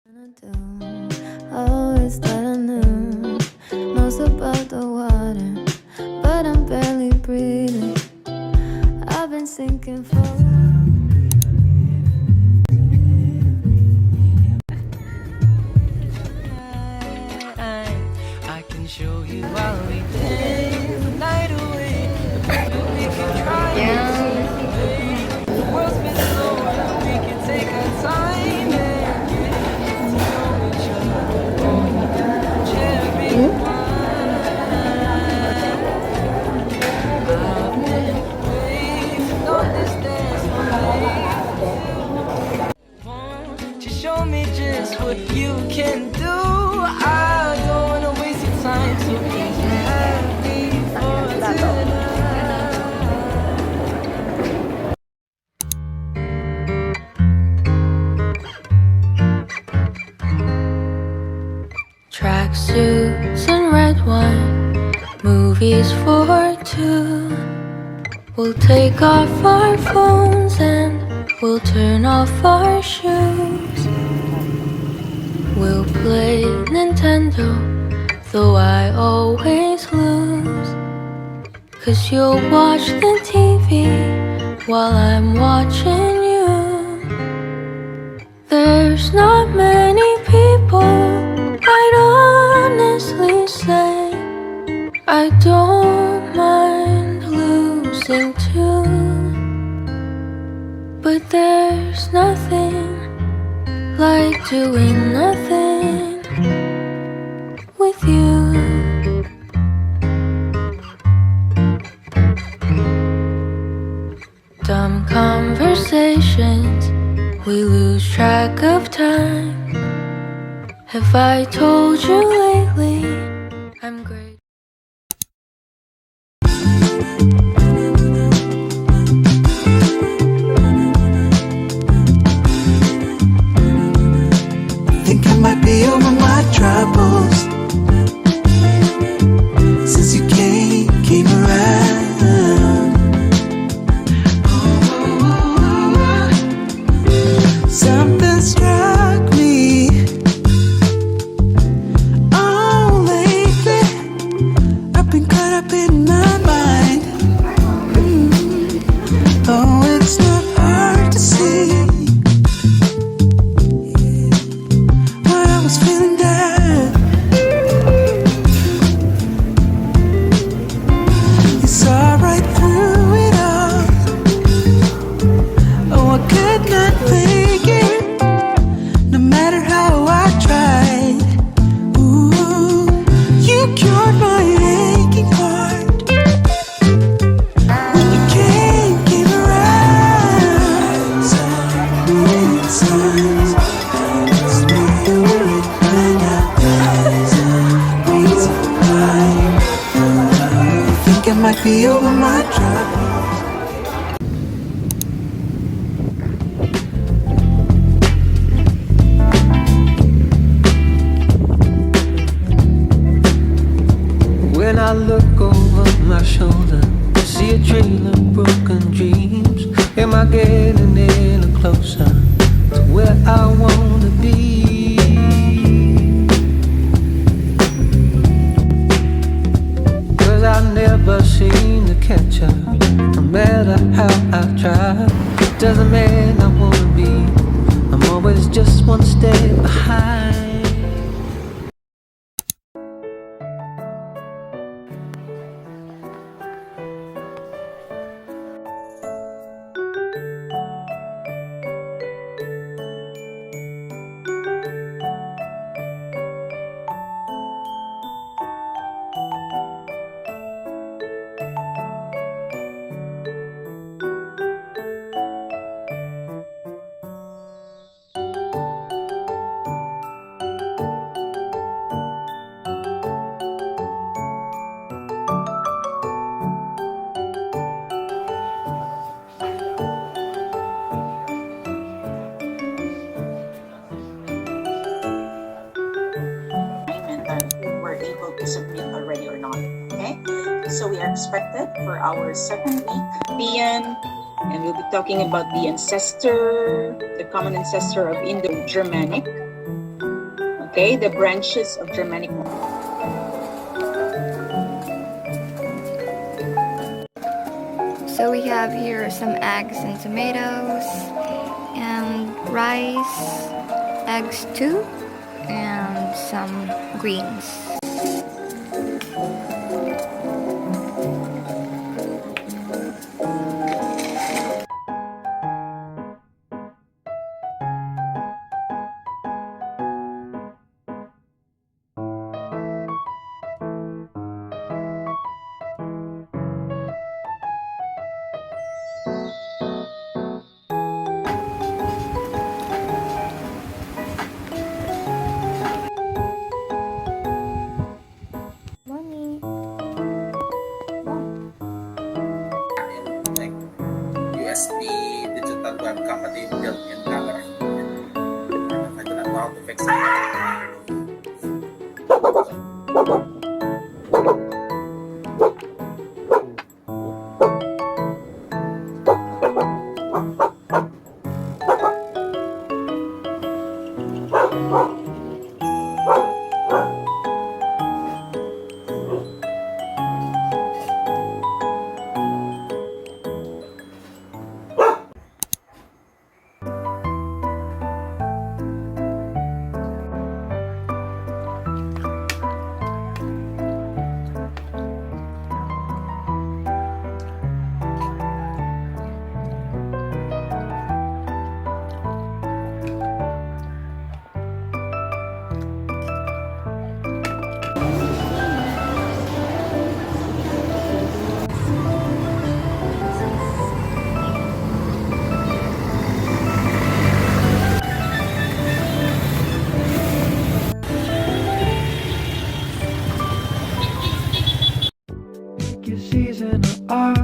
Oh, it's that I knew most about the water, but I'm barely breathing. I've been sinking for I can show you while we dance the night away. We can try the world's been slow, we can take our time and get to know each other. Cherry I've been waiting on this dance for won't you show me just what you can do? I don't wanna waste your time, so please have me for tonight. tracksuits and red wine, movies for two. We'll take off our phones and we'll turn off our shoes. We'll play Nintendo, though I always lose. 'Cause you'll watch the TV while I'm watching you. There's not many people I'd honestly say I don't mind losing to. But there's nothing like doing nothing with you. Dumb conversations, we lose track of time. Have I told you lately I'm great? Think I might be over my troubles since you came around. Something struck me. Oh, lately I've been caught up in my mind. Oh, it's not hard to see why I was feeling down. You saw right through it all. Oh, I could not fake it, no matter how I tried. Ooh, you cured my aching heart when you came around. Signs, think I might be over my trouble. When I look over my shoulder, see a trail of broken dreams. Am I getting any closer to where I wanna be? Cause I never seem to catch up, no matter how I try. It doesn't mean I wanna be, I'm always just one step behind. Were able to submit already or not. Okay, so we are expected for our second week, Dian, and we'll be talking about the ancestor, the common ancestor of Indo-Germanic Okay, the branches of Germanic. So we have here some eggs and tomatoes and rice, eggs too, and some greens. Money. Like USB digital webcam at yung built-in camera. I don't know how to fix it. Your season of art.